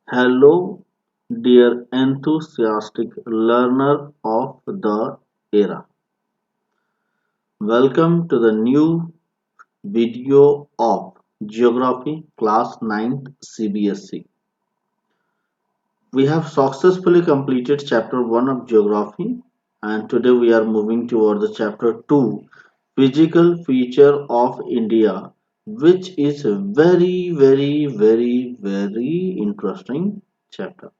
Hello, dear enthusiastic learner of the era. Welcome to the new video of Geography Class 9th CBSE. We have successfully completed Chapter 1 of Geography and today we are moving toward the Chapter 2 Physical Feature of India, which is a very interesting chapter.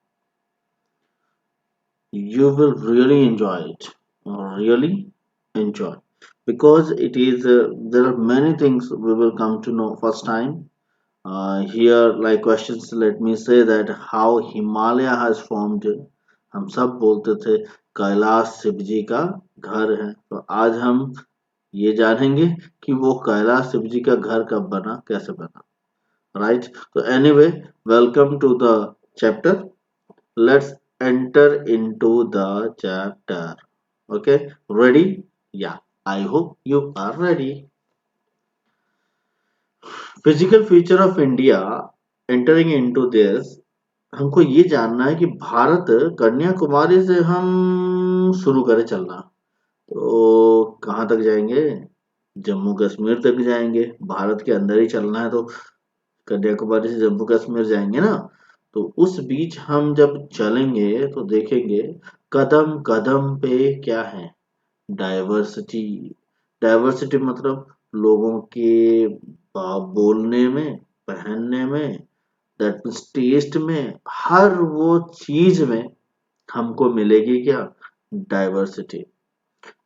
You will really enjoy it, really enjoy, because it is there are many things we will come to know first time. Here like questions, let me say that how Himalaya has formed. हम सब बोलते थे कैलाश शिव जी का घर है, तो आज हम ये जानेंगे कि वो कैलाश शिव जी का घर कब बना, कैसे बना, राइट? तो anyway, welcome to the chapter. Let's enter into the chapter. Okay, ready? Yeah, I hope you are ready. Physical feature of India. Entering into this, हमको ये जानना है कि भारत कन्याकुमारी से हम शुरू करें चलना, तो कहाँ तक जाएंगे? जम्मू कश्मीर तक जाएंगे. भारत के अंदर ही चलना है तो कन्याकुमारी से जम्मू कश्मीर जाएंगे ना. तो उस बीच हम जब चलेंगे तो देखेंगे कदम कदम पे क्या है, डाइवर्सिटी. डाइवर्सिटी मतलब लोगों के बोलने में, पहनने में, दैट मीन्स टेस्ट में, हर वो चीज में हमको मिलेगी क्या, डाइवर्सिटी.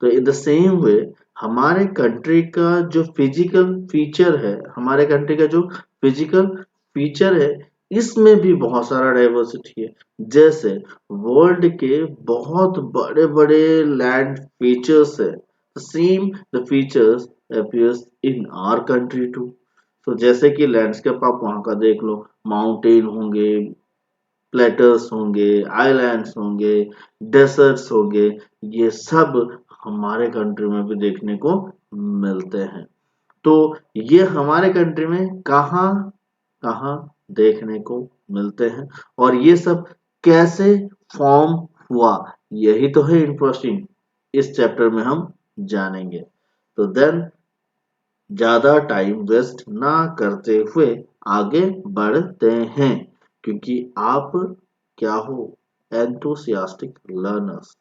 तो इन द सेम वे हमारे कंट्री का जो फिजिकल फीचर है, हमारे कंट्री का जो फिजिकल फीचर है, इसमें भी बहुत सारा डाइवर्सिटी है. जैसे वर्ल्ड के बहुत बड़े बड़े लैंड फीचर्स है, same the features appears in our country too. तो जैसे कि लैंडस्केप आप वहां का देख लो, माउंटेन होंगे, प्लेटर्स होंगे, आइलैंड्स होंगे, डेसर्ट्स होंगे, ये सब हमारे कंट्री में भी देखने को मिलते हैं. तो ये हमारे कंट्री में कहाँ कहाँ देखने को मिलते हैं और ये सब कैसे फॉर्म हुआ, यही तो है इंटरेस्टिंग, इस चैप्टर में हम जानेंगे. तो देन ज्यादा टाइम वेस्ट ना करते हुए आगे बढ़ते हैं, क्योंकि आप क्या हो, एंथुसियास्टिक लर्नर्स.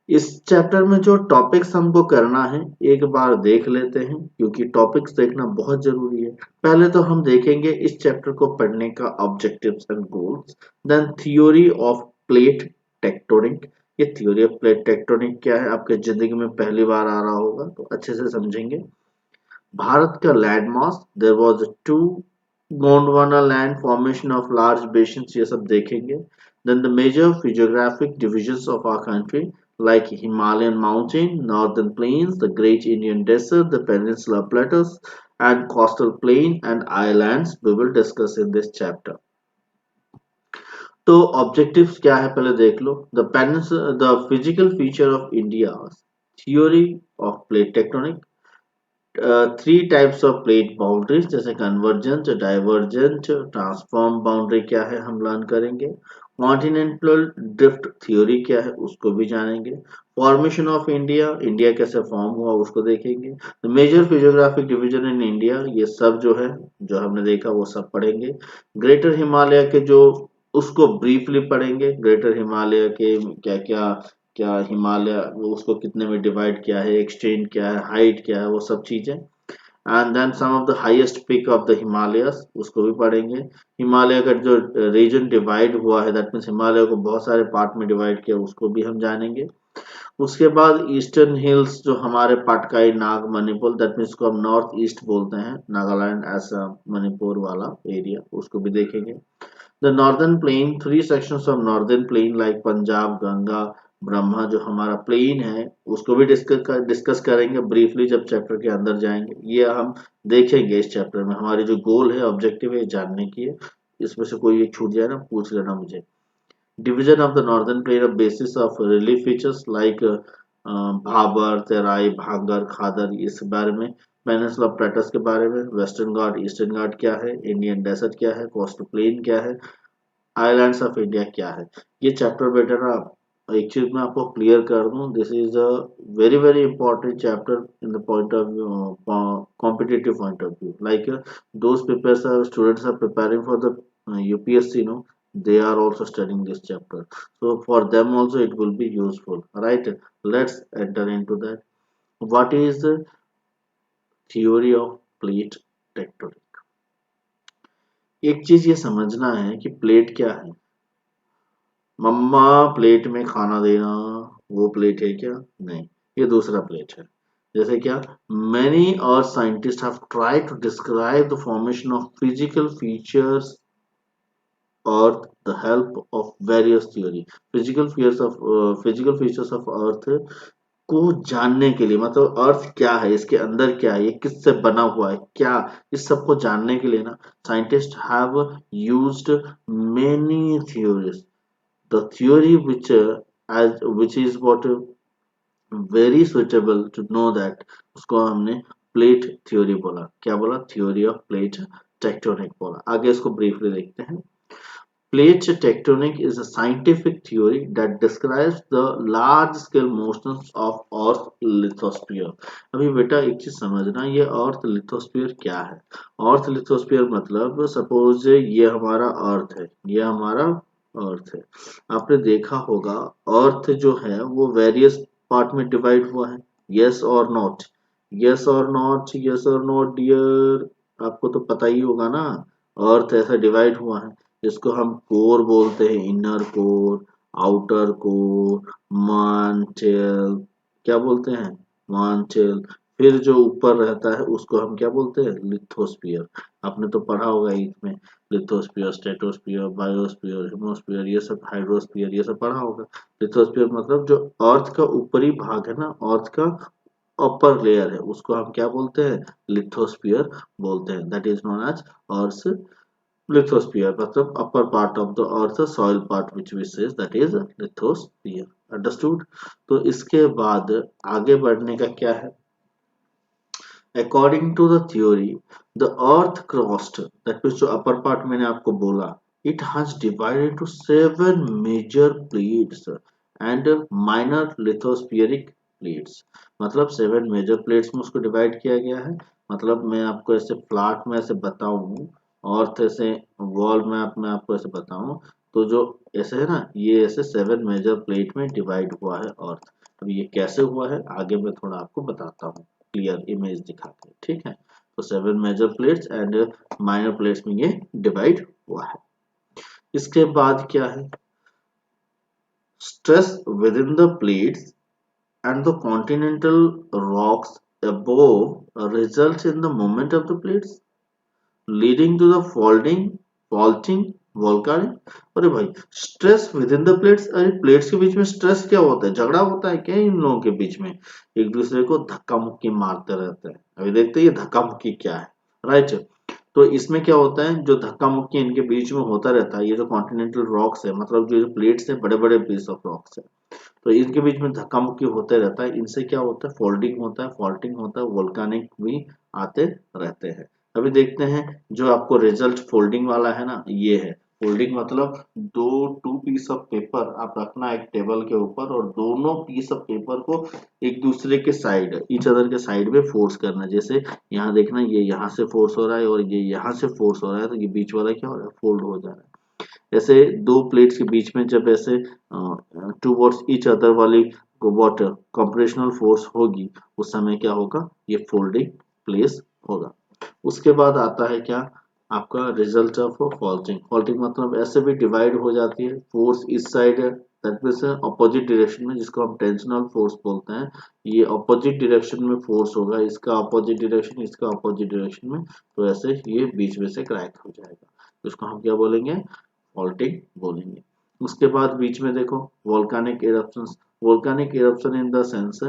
इस चैप्टर में जो टॉपिक्स हमको करना है एक बार देख लेते हैं, क्योंकि टॉपिक्स देखना बहुत जरूरी है. पहले तो हम देखेंगे इस चैप्टर को पढ़ने का objectives and goals. Then theory of plate tectonic. ये थ्योरी ऑफ प्लेट टेक्टोनिक क्या है, आपके जिंदगी में पहली बार आ रहा होगा तो अच्छे से समझेंगे. भारत का land mass, there was to Gondwana land formation of large basins, ये सब देखेंगे. Then the major physiographic divisions of our country like Himalayan mountain, northern plains, the great Indian desert, the peninsula plateaus, and coastal plain and islands we will discuss in this chapter. तो objectives क्या है पहले देख लो. The physical feature of India, theory of plate tectonic, three types of plate boundaries जैसे convergent, divergent, transform boundary क्या है हम लर्न करेंगे. कॉन्टिनेंटल ड्रिफ्ट थ्योरी क्या है उसको भी जानेंगे. फॉर्मेशन ऑफ इंडिया, इंडिया कैसे फॉर्म हुआ उसको देखेंगे. The major physiographic division in India, ये सब जो है जो हमने देखा वो सब पढ़ेंगे. ग्रेटर हिमालय के जो, उसको ब्रीफली पढ़ेंगे. ग्रेटर हिमालय के क्या क्या, क्या हिमालय वो उसको कितने में डिवाइड किया है, एक्सटेंड क्या है, हाइट क्या है, वो सब चीजें. And then some of the highest peak of the Himalayas, उसको भी पढ़ेंगे. हिमालय का जो रीजन डिवाइड हुआ है, दैट मीन्स हिमालय को बहुत सारे पार्ट में डिवाइड किया, उसको भी हम जानेंगे. उसके बाद ईस्टर्न हिल्स जो हमारे पाटकाई नाग मणिपुर, दैट मीन्स को हम नॉर्थ ईस्ट बोलते हैं, नागालैंड असम मणिपुर वाला एरिया, उसको भी देखेंगे. The northern plain, three sections of northern plain like Punjab, Ganga, Brahma, जो हमारा प्लेन है उसको भी डिस्कस करेंगे ब्रीफली जब चैप्टर के अंदर जाएंगे. ये हम देखेंगे इस चैप्टर में. हमारी जो गोल है, ऑब्जेक्टिव है, जानने की है. इसमें से कोई एक छूट जाए ना, पूछ लेना मुझे. Division of the northern plain of basis of relief features like Bhabar, Terai, भांगर, खादर, इस बारे में. पेनिनसुला प्लेटस के बारे में. वेस्टर्न घाट, ईस्टर्न घाट क्या है, इंडियन डेजर्ट क्या है, कोस्टल प्लेन क्या है, आइलैंड्स ऑफ इंडिया क्या है। ये चैप्टर बेटा ना, एक चीज मैं आपको क्लियर कर दूं, this is a very very important chapter in the point of view, competitive point of view, like those prepares are students are preparing for the UPSC, no, they are also studying this chapter, so for them also it will be useful, right? Let's enter into that. What is the theory of plate tectonic? एक चीज ये समझना है कि plate क्या है। मम्मा plate में खाना देना, वो प्लेट है क्या? नहीं, ये दूसरा प्लेट है। जैसे क्या, many earth scientists have tried to describe the formation of physical features earth the help of various theory। physical features of earth को जानने के लिए, मतलब अर्थ क्या है, इसके अंदर क्या है, ये किससे बना हुआ है, क्या, इस सब को जानने के लिए ना, scientist have used many theories. the theory which is what very suitable to know that, उसको हमने प्लेट थ्योरी बोला। क्या बोला? थ्योरी ऑफ प्लेट टेक्टोनिक बोला। आगे इसको ब्रीफली देखते हैं। Plate tectonic is a scientific theory that describes the large-scale motions of Earth's lithosphere। अभी बेटा एक चीज समझना, ये अर्थ लिथोस्फीयर क्या है? अर्थ लिथोस्फीयर मतलब सपोज ये हमारा अर्थ है, ये हमारा अर्थ है। आपने देखा होगा अर्थ जो है वो वेरियस पार्ट में डिवाइड हुआ है, यस और नॉट, यस और नॉट, यस और नॉट डियर, आपको तो पता ही होगा ना। अर्थ ऐसा डिवाइड हुआ है, जिसको हम कोर बोलते हैं, inner core, outer core, mantle, क्या बोलते हैं? mantle। फिर जो ऊपर रहता है उसको हम क्या बोलते हैं? लिथोस्फीयर। आपने तो पढ़ा होगा इसमें, लिथोस्फीयर, स्ट्रेटोस्फीयर, बायोस्फीयर, हिमोस्फीयर, ये सब, हाइड्रोस्फीयर, ये सब पढ़ा होगा। लिथोस्फीयर मतलब जो अर्थ का ऊपरी भाग है ना, अर्थ का अपर लेयर है, उसको हम क्या बोलते हैं? लिथोस्फीयर बोलते हैं। That is known as earth lithosphere, मतलब upper part of the earth, soil part which we says that is lithosphere। understood? तो इसके बाद आगे बढ़ने का क्या है? according to the theory, the earth crust, that means जो upper part मैंने आपको बोला, it has divided into 7 major plates and minor lithospheric plates। मतलब 7 major plates में उसको डिवाइड किया गया है। मतलब मैं आपको ऐसे फ्लैट में ऐसे बताऊं, अर्थ ऐसे वॉल मैप में आपको ऐसे बताऊं, तो जो ऐसे है ना, ये ऐसे 7 मेजर प्लेट में डिवाइड हुआ है अर्थ। अब ये कैसे हुआ है आगे मैं थोड़ा आपको बताता हूँ, क्लियर इमेज दिखा के, ठीक है? तो 7 major plates and minor plates में ये डिवाइड हुआ है। इसके बाद क्या है? Stress within the plates and the continental rocks above results in the movement of the plates leading to the faulting volcanic। अरे भाई, stress within the plates, अरे प्लेट्स के बीच में स्ट्रेस क्या होता है? झगड़ा होता है क्या इन लोगों के बीच में? एक दूसरे को धक्का मुक्की मारते रहते हैं। अभी देखते हैं ये धक्का मुक्की क्या है, राइट? तो इसमें क्या होता है, जो धक्का मुक्की इनके बीच में होता रहता है, ये जो कॉन्टिनेंटल रॉक्स है, मतलब जो प्लेट्स है, बड़े बड़े पीस ऑफ रॉक्स है, तो इनके बीच में धक्का मुक्की होते रहता है। इनसे क्या होता है? फोल्डिंग होता है, फॉल्टिंग होता है, वोल्केनिक भी आते रहते हैं। अभी देखते हैं जो आपको रिजल्ट फोल्डिंग वाला है ना, ये है फोल्डिंग। मतलब टू पीस ऑफ पेपर आप रखना एक टेबल के ऊपर, और दोनों पीस ऑफ पेपर को एक दूसरे के साइड, ईच अदर के साइड में फोर्स करना। जैसे यहाँ देखना, ये यहाँ से फोर्स हो रहा है और ये यहाँ से फोर्स हो रहा है, तो ये बीच वाला क्या हो रहा है? फोल्ड हो जा रहा है। ऐसे दो प्लेट्स के बीच में जब ऐसे टूवर्ड्स ईच अदर वाली व्हाट कंप्रेशनल फोर्स होगी, उस समय क्या होगा? ये फोल्डिंग प्लेस होगा। उसके बाद आता है क्या? आपका रिजल्ट ऑफ फॉल्टिंग। फॉल्टिंग मतलब ऐसे भी डिवाइड हो जाती है, फोर्स इस साइड है, दैट मींस अपोजिट डायरेक्शन में, जिसको हम टेंशनल फोर्स बोलते हैं। ये अपोजिट डायरेक्शन में फोर्स होगा, इसका अपोजिट डायरेक्शन, इसका अपोजिट डायरेक्शन में, तो ऐसे ये बीच में से क्रैक हो जाएगा, तो इसको हम क्या बोलेंगे? फॉल्टिंग बोलेंगे। उसके बाद बीच में देखो volcanic eruptions. Volcanic eruption in the sense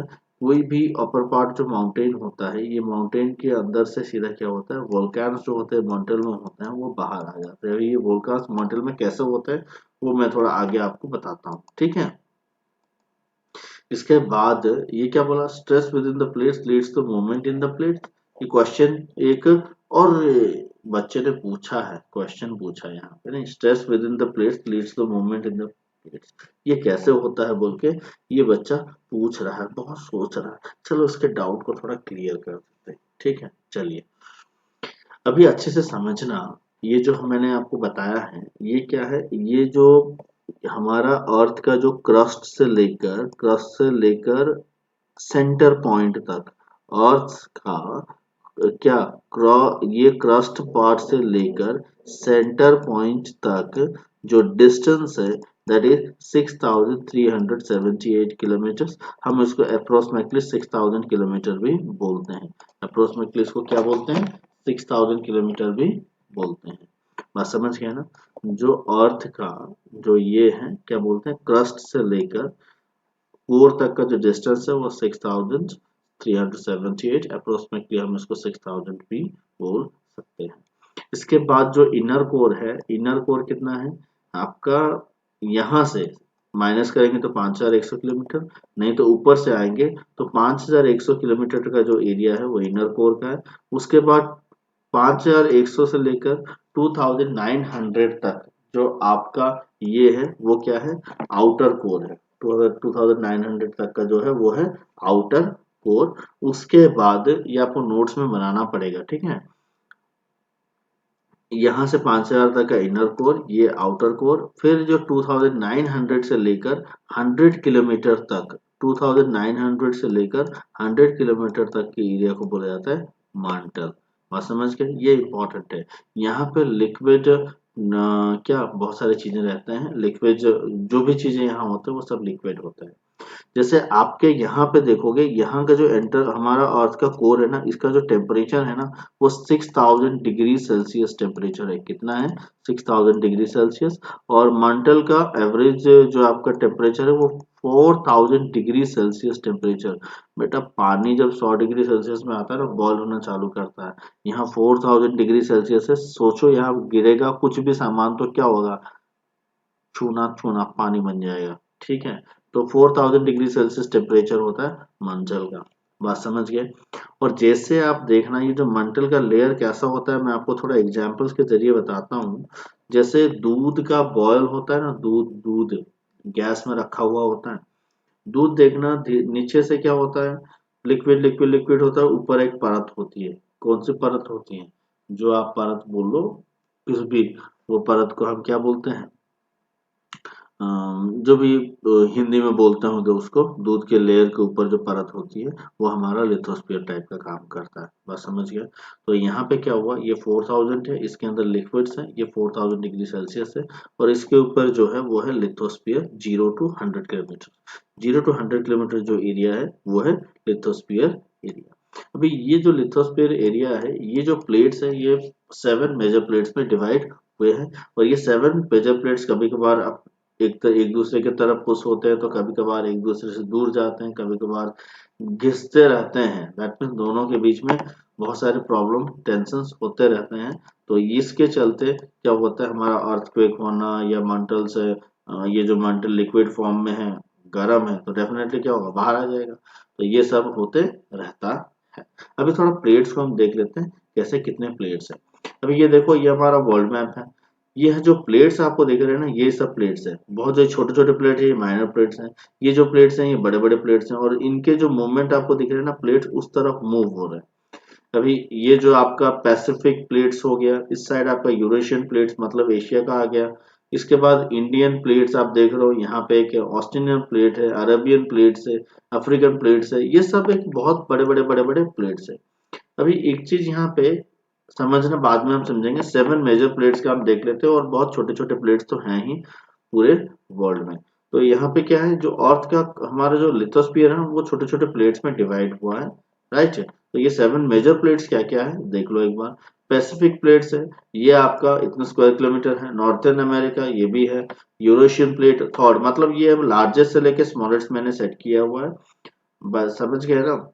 कोई भी अपर पार्ट जो माउंटेन होता है, ये माउंटेन के अंदर से सीधा क्या होता है? वोल्केन्स जो होते हैं माउंटेन में होते हैं, वो बाहर आ जाते हैं। ये वोल्केन्स माउंटेन में कैसे होते हैं वो मैं थोड़ा आगे आपको बताता हूँ, ठीक है? इसके बाद ये क्या बोला? Stress within the plates leads to movement in the plates. ये क्वेश्चन एक और बच्चे ने पूछा है, क्वेश्चन पूछा है यहाँ पे, नहीं, stress within the plates leads to movement in the plates, ये कैसे होता है बोल के ये बच्चा पूछ रहा है, बहुत सोच रहा है। चलो उसके डाउट को थोड़ा क्लियर कर देते हैं, ठीक है। चलिए अभी अच्छे से समझना, ये जो मैंने आपको बताया है ये क्या है, ये जो हमारा अर्थ का जो क्रस्ट से लेकर सेंटर पॉइंट तक, अर्थ का क्या ये क्रस्ट पार्ट से लेकर सेंटर पॉइंट तक जो डिस्टेंस है दैट इज 6378 किलोमीटर। हम इसको अप्रोक्सीमेटली 6000 किलोमीटर भी बोलते हैं, अप्रोक्सीमेटली इसको क्या बोलते हैं, 6000 किलोमीटर भी बोलते हैं। बात समझ गए ना। जो अर्थ का जो ये है क्या बोलते हैं, क्रस्ट से लेकर कोर तक का जो डिस्टेंस है वो 6378, अप्रोक्सीमेटली हम इसको 6000 भी बोल सकते हैं। इसके बाद जो इनर कोर है, इनर कोर कितना है आपका, यहाँ से माइनस करेंगे तो 5100 किलोमीटर, नहीं तो ऊपर से आएंगे तो 5100 किलोमीटर का जो एरिया है वो इनर कोर का है। उसके बाद 5100 से लेकर 2900 तक जो आपका ये है वो क्या है, आउटर कोर है। 2900 तक का जो है वो है आउटर कोर। उसके बाद ये आपको नोट्स में बनाना पड़ेगा, ठीक है। यहाँ से 5000 तक का इनर कोर, ये आउटर कोर, फिर जो 2900 से लेकर 100 किलोमीटर तक, 2900 से लेकर 100 किलोमीटर तक के एरिया को बोला जाता है मांटल। बात समझ गए, ये इंपॉर्टेंट है। यहाँ पे लिक्विड क्या बहुत सारी चीजें रहते हैं, लिक्विड जो भी चीजें यहाँ होते हैं वो सब लिक्विड होता है। जैसे आपके यहाँ पे देखोगे, यहाँ का जो एंटर हमारा अर्थ का कोर है ना, इसका जो टेम्परेचर है ना वो 6000 डिग्री सेल्सियस टेम्परेचर है। कितना है, 6000 डिग्री सेल्सियस। और मंटल का एवरेज जो आपका टेम्परेचर है वो 4000 डिग्री सेल्सियस टेम्परेचर। बेटा पानी जब 100 डिग्री सेल्सियस में आता है ना बॉयल होना चालू करता है, यहाँ 4000 डिग्री सेल्सियस है। सोचो यहाँ गिरेगा कुछ भी सामान तो क्या होगा, छूना छूना पानी बन जाएगा, ठीक है। तो 4000 डिग्री सेल्सियस टेम्परेचर होता है मंटल का। बात समझ गए। और जैसे आप देखना ये जो मंटल का लेयर कैसा होता है, मैं आपको थोड़ा एग्जांपल्स के जरिए बताता हूँ। जैसे दूध का बॉयल होता है ना, दूध दूध गैस में रखा हुआ होता है, दूध देखना नीचे से क्या होता है, लिक्विड लिक्विड लिक्विड होता है, ऊपर एक परत होती है। कौन सी परत होती है, जो आप परत बोल लो किस भी, वो परत को हम क्या बोलते हैं, जो भी हिंदी में बोलते होंगे उसको, दूध के लेयर के ऊपर जो परत होती है वो हमारा लिथोस्फीयर टाइप का काम करता है। बस समझ गया। तो यहाँ पे क्या हुआ, ये 4000 है, इसके अंदर लिक्विड्स है, ये 4000 डिग्री सेल्सियस है, और इसके ऊपर जो है वो है lithosphere 0 to 100 kilometre. 0 to 100 kilometre जो एरिया है वो है लिथोस्फीयर एरिया। अभी ये जो लिथोस्फीयर एरिया है, ये जो प्लेट्स है ये 7 मेजर प्लेट्स में डिवाइड हुए हैं। और ये 7 मेजर प्लेट्स कभी कभार एक दूसरे की तरफ पुश होते हैं, तो कभी कभार एक दूसरे से दूर जाते हैं, कभी कभार घिसते रहते हैं। दैट मीन्स दोनों के बीच में बहुत सारे प्रॉब्लम टेंशंस होते रहते हैं। तो इसके चलते क्या होता है, हमारा अर्थक्वेक होना या मंटल से ये जो मंटल लिक्विड फॉर्म में है, गर्म है, तो डेफिनेटली क्या होगा, बाहर आ जाएगा। तो ये सब होते रहता है। अभी थोड़ा प्लेट्स को हम देख लेते हैं, कैसे कितने प्लेट्स है। अभी ये देखो, ये हमारा वर्ल्ड मैप है। ये जो प्लेट्स आपको दिख रहे हैं ना, ये सब प्लेट्स है। बहुत जो छोटे छोटे प्लेट है ये माइनर प्लेट्स हैं, ये जो प्लेट्स हैं ये बड़े बड़े प्लेट्स हैं। और इनके जो मूवमेंट आपको दिख रहे हैं ना, प्लेट्स उस तरफ मूव हो रहे हैं। अभी ये जो आपका पैसिफिक प्लेट्स हो गया, इस साइड आपका यूरेशियन प्लेट्स मतलब एशिया का आ गया। इसके बाद इंडियन प्लेट्स आप देख रहे हो, यहाँ पे एक ऑस्ट्रेलियन प्लेट है, अरेबियन प्लेट्स है, अफ्रीकन प्लेट्स है, ये सब एक बहुत बड़े बड़े प्लेट्स है। अभी एक चीज यहाँ पे समझना, बाद में हम समझेंगे। 7 मेजर प्लेट्स का हम देख लेते हैं, और बहुत छोटे छोटे प्लेट्स तो हैं ही पूरे वर्ल्ड में। तो यहाँ पे क्या है, जो अर्थ का हमारा जो लिथोस्फीयर है वो छोटे छोटे प्लेट्स में डिवाइड हुआ है, राइट। तो ये 7 मेजर प्लेट्स क्या क्या है देख लो एक बार। पैसिफिक प्लेट्स है, ये आपका इतना स्क्वायर किलोमीटर है। नॉर्थर्न अमेरिका ये भी है। यूरोशियन प्लेट थर्ड, मतलब ये लार्जेस्ट से लेके स्मॉलेस्ट मैंने सेट किया हुआ है, बस समझ गए ना,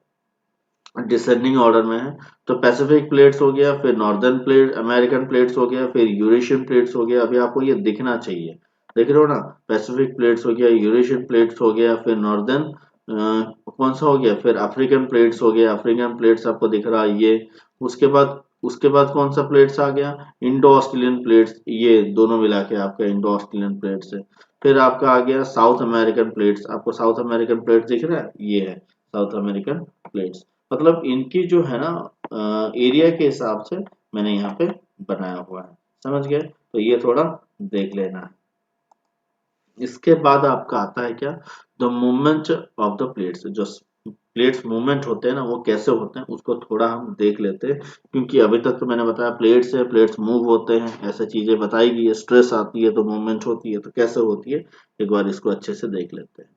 डिसेंडिंग ऑर्डर में है। तो पैसिफिक प्लेट्स हो गया, फिर नॉर्दर्न प्लेट, अमेरिकन प्लेट्स हो गया, फिर यूरेशियन प्लेट्स हो गया। अभी आपको ये दिखना चाहिए, देख रहे हो ना, पैसिफिक प्लेट्स हो गया, यूरेशियन प्लेट्स हो गया, फिर नॉर्दर्न कौन सा हो गया, फिर अफ्रीकन प्लेट्स हो गया, अफ्रीकन प्लेट्स आपको दिख रहा है ये। उसके बाद उसके बाद कौन सा प्लेट्स आ गया, इंडो ऑस्ट्रेलियन प्लेट्स, ये दोनों मिला के आपका इंडो ऑस्ट्रेलियन प्लेट्स है। फिर आपका आ गया साउथ अमेरिकन प्लेट्स, आपको साउथ अमेरिकन प्लेट्स दिख रहा है, ये है साउथ अमेरिकन प्लेट्स। मतलब इनकी जो है ना एरिया के हिसाब से मैंने यहाँ पे बनाया हुआ है, समझ गए, तो ये थोड़ा देख लेना है। इसके बाद आपका आता है क्या, the movement of the plates, जो प्लेट्स मूवमेंट होते हैं ना वो कैसे होते हैं उसको थोड़ा हम देख लेते हैं, क्योंकि अभी तक तो मैंने बताया प्लेट्स है, प्लेट्स मूव होते हैं, ऐसे चीजें बताई गई है, स्ट्रेस आती है तो मूवमेंट होती है, तो कैसे होती है एक बार इसको अच्छे से देख लेते हैं।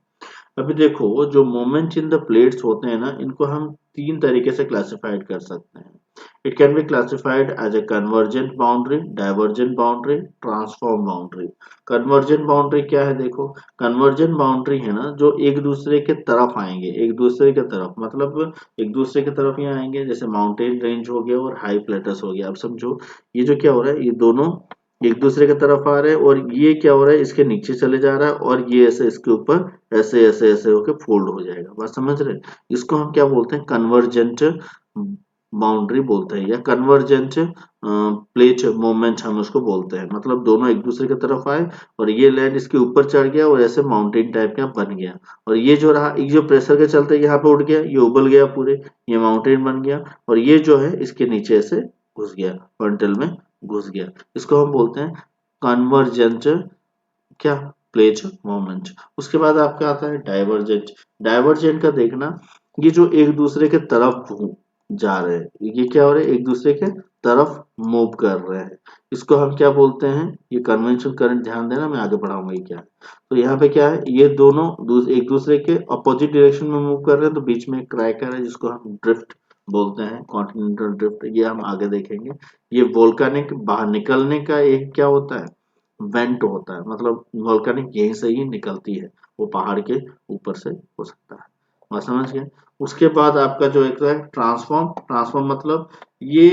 अभी देखो जो मोमेंट्स इन द प्लेट्स होते हैं ना, इनको हम तीन तरीके से क्लासिफाइड कर सकते हैं। It can be classified as a convergent boundary, divergent boundary, transform boundary. Convergent boundary क्या है, देखो कन्वर्जेंट बाउंड्री है ना जो एक दूसरे के तरफ आएंगे, एक दूसरे के तरफ मतलब एक दूसरे के तरफ ही आएंगे, जैसे माउंटेन रेंज हो गया और हाई प्लेटस हो गया। अब समझो ये जो क्या हो रहा है, ये दोनों एक दूसरे की तरफ आ रहे हैं और ये क्या हो रहा है इसके नीचे चले जा रहा है और ये ऐसे इसके ऊपर ऐसे ऐसे ऐसे होके फोल्ड हो जाएगा, बात समझ रहे हैं। इसको हम क्या बोलते हैं, कन्वर्जेंट बाउंड्री बोलते हैं या कन्वर्जेंट प्लेट मोमेंट हम उसको बोलते हैं। मतलब दोनों एक दूसरे की तरफ आए और ये लैंड इसके ऊपर चढ़ गया और ऐसे माउंटेन टाइप का बन गया, और ये जो रहा ये जो प्रेशर के चलते यहाँ पे उठ गया, ये उबल गया पूरे, ये माउंटेन बन गया, और ये जो है इसके नीचे ऐसे घुस गया, फंटल में घुस गया। इसको हम बोलते हैं कन्वर्जेंट क्या, प्लेट मोमेंट। उसके बाद आपका आता है डाइवर्जेंट। डाइवर्जेंट का देखना, ये जो एक दूसरे के तरफ जा रहे हैं, ये क्या हो रहे हैं एक दूसरे के तरफ मूव कर रहे हैं, इसको हम क्या बोलते हैं, ये कन्वेंशन करंट, ध्यान देना मैं आगे बढ़ाऊंगा ये क्या है। तो यहाँ पे क्या है, ये दोनों एक दूसरे के अपोजिट डायरेक्शन में मूव कर रहे हैं, तो बीच में एक क्रैकर है जिसको हम ड्रिफ्ट बोलते हैं, कॉन्टिनेंटल ड्रिफ्ट, ये हम आगे देखेंगे। ये वोल्केनिक बाहर निकलने का एक क्या होता है, वेंट होता है, मतलब वोल्केनिक यहीं से ही निकलती है, वो पहाड़ के ऊपर से हो सकता है, बात समझ गए। उसके बाद आपका जो एक है ट्रांसफॉर्म। ट्रांसफॉर्म मतलब ये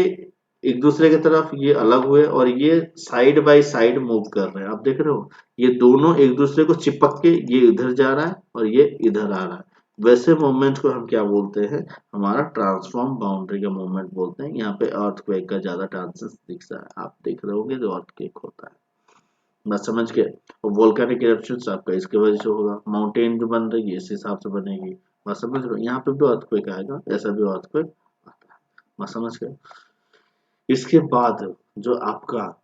एक दूसरे की तरफ ये अलग हुए और ये साइड बाय साइड मूव कर रहे हैं, आप देख रहे हो ये दोनों एक दूसरे को चिपक के, ये इधर जा रहा है और ये इधर आ रहा है, वैसे मूवमेंट को हम क्या बोलते हैं, हमारा ट्रांसफॉर्म बाउंड्री का मूवमेंट बोलते हैं। यहाँ पे अर्थक्वेक का ज्यादा चांसेस दिख रहा है, आप देख रहे होंगे जो अर्थक्वेक होता है, बात समझ गए। और वोल्केनिक इरप्शन आपका इसके वजह से होगा, माउंटेन जो बन रही है इस हिसाब से बनेगी, बात समझ रहे हो। यहाँ पे भी अर्थक्वेक आएगा, ऐसा भी अर्थक्वेक आता है, बात समझ गए। इसके बाद जो आपका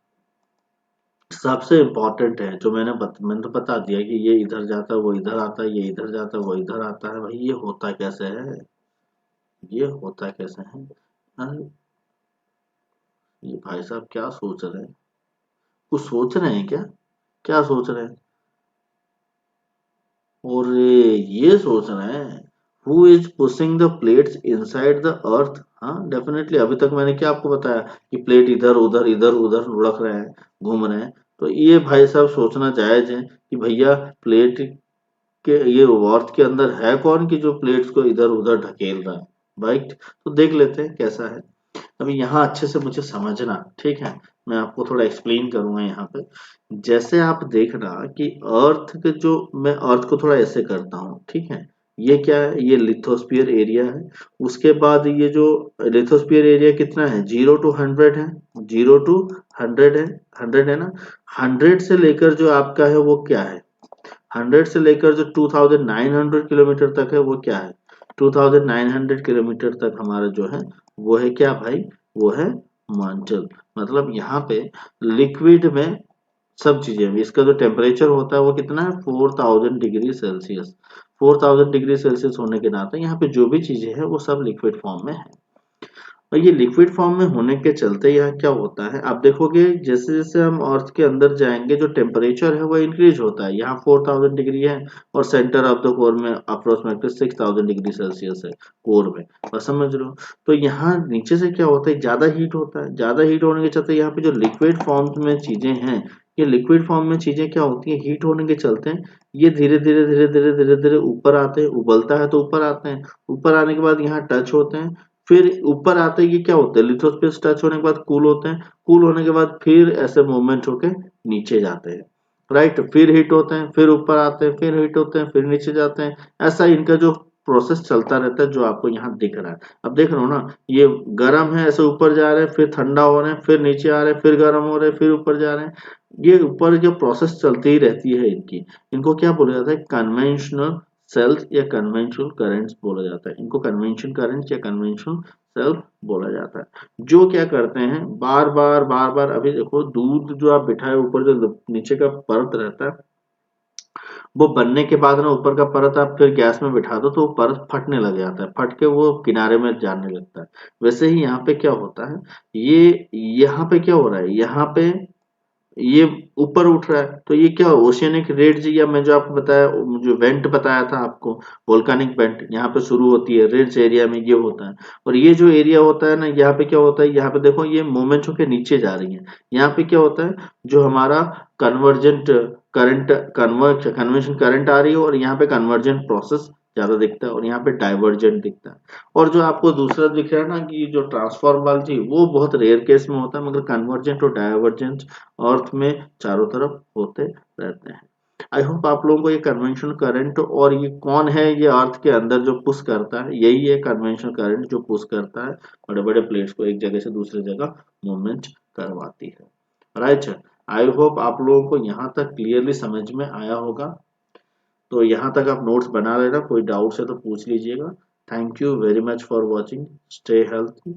सबसे इम्पोर्टेंट है, जो मैंने तो बता दिया कि ये इधर जाता है वो इधर आता है, ये इधर जाता है वो इधर आता है, भाई ये होता कैसे है, ये होता कैसे है। अरे ये भाई साहब क्या सोच रहे हैं, कुछ सोच रहे हैं क्या, क्या सोच रहे हैं, और ये सोच रहे हैं who is pushing the plates inside the earth. हाँ डेफिनेटली, अभी तक मैंने क्या आपको बताया कि प्लेट इधर उधर लुढ़क रहे हैं, घूम रहे हैं, तो ये भाई साहब सोचना जायज है कि भैया प्लेट के ये अर्थ के अंदर है कौन कि जो प्लेट्स को इधर उधर ढकेल रहा है, राइट। तो देख लेते हैं कैसा है। अभी यहाँ अच्छे से मुझे समझना, ठीक है, मैं आपको थोड़ा एक्सप्लेन करूंगा यहाँ पे। जैसे आप देखना कि अर्थ के जो, मैं अर्थ को थोड़ा ऐसे करता हूँ, ठीक है, ये क्या है, ये लिथोस्फीयर एरिया है। उसके बाद ये जो लिथोस्फीयर एरिया कितना है, 0 to 100 है, 0 to 100 है, 100 है ना। 100 से लेकर जो आपका है वो क्या है, 100 से लेकर जो 2900 किलोमीटर तक है वो क्या है, 2900 किलोमीटर तक हमारा जो है वो है क्या भाई, वो है हिमाचल। मतलब यहाँ पे लिक्विड में सब चीजें, इसका जो टेम्परेचर होता है वो कितना है, 4000 डिग्री सेल्सियस। 4000 डिग्री सेल्सियस होने के नाते यहाँ पे जो भी चीजें हैं वो सब लिक्विड फॉर्म में है। और ये लिक्विड फॉर्म में होने के चलते यहाँ क्या होता है, आप देखोगे जैसे जैसे हम अर्थ के अंदर जाएंगे जो टेम्परेचर है वो इंक्रीज होता है। यहाँ 4000 डिग्री है और सेंटर ऑफ द कोर में अप्रोक्सीमेटली 6000 डिग्री सेल्सियस है कोर में, बस समझ लो। तो यहाँ नीचे से क्या होता है, ज्यादा हीट होता है, ज्यादा हीट होने के चलते यहाँ पे जो लिक्विड फॉर्म में चीजें हैं, ये लिक्विड फॉर्म में चीजें क्या होती है, हीट होने के चलते ये धीरे धीरे ऊपर आते हैं, उबलता है तो ऊपर आते हैं, ऊपर आने के बाद यहाँ टच होते हैं, फिर ऊपर आते ये क्या होता है, लिथोस्फीयर टच होने के बाद कूल होते हैं, कूल होने के बाद फिर ऐसे मूवमेंट होके नीचे जाते हैं, राइट, फिर हिट होते हैं, फिर ऊपर आते हैं, फिर हिट होते हैं, फिर नीचे जाते हैं। ऐसा इनका जो प्रोसेस चलता रहता है जो आपको यहाँ दिख रहा है। अब देख रहे हो ना, ये गर्म है ऐसे ऊपर जा रहे हैं, फिर ठंडा हो रहे हैं, फिर नीचे आ रहे हैं, फिर गर्म हो रहे हैं, फिर ऊपर जा रहे हैं। ये ऊपर जो प्रोसेस चलती ही रहती है इनकी, इनको क्या बोला जाता है, कन्वेंशनल सेल्स या कन्वेंशनल करंट्स बोला जाता है। इनको कन्वेंशन करंट्स या कन्वेंशनल सेल्स बोला जाता है। जो क्या करते हैं, बार बार बार बार, अभी देखो दूध जो आप बिठाए ऊपर, जो नीचे का परत रहता है, वो बनने के बाद ना ऊपर का परत आप फिर गैस में बिठा दो तो वो परत फटने लग जाता है, फट के वो किनारे में जाने लगता है। वैसे ही यहाँ पे क्या होता है, ये यहाँ पे क्या हो रहा है, यहाँ पे ये ऊपर उठ रहा है, तो ये क्या ओशियनिक रिड्ज, या मैं जो आपको बताया, जो वेंट बताया था आपको, वोल्केनिक वेंट यहाँ पे शुरू होती है, रिड्ज एरिया में ये होता है। और ये जो एरिया होता है ना, यहाँ पे क्या होता है, यहाँ पे देखो ये मूवमेंट होके नीचे जा रही है। यहाँ पे क्या होता है, जो हमारा कन्वर्जेंट करंट, कन्वेंशन करंट आ रही है, और यहाँ पे कन्वर्जेंट प्रोसेस ज्यादा दिखता है, और यहाँ पे डाइवर्जेंट दिखता है। और जो आपको दूसरा दिख रहा है ना, कि जो ट्रांसफॉर्म वाली थी, वो बहुत रेयर केस में होता है, मगर कन्वर्जेंट और डाइवर्जेंट अर्थ में चारों तरफ होते रहते हैं। आई होप आप लोगों को ये कन्वेंशनल करंट, और ये कौन है, ये अर्थ के अंदर जो पुश करता है, यही है कन्वेंशनल करंट जो पुश करता है बड़े बड़े प्लेट्स को एक जगह से दूसरी जगह मूवमेंट करवाती है। राइट, आई होप आप लोगों को यहाँ तक क्लियरली समझ में आया होगा। तो यहाँ तक आप नोट्स बना लेना, कोई डाउट्स है तो पूछ लीजिएगा। Thank you very much for watching, stay healthy.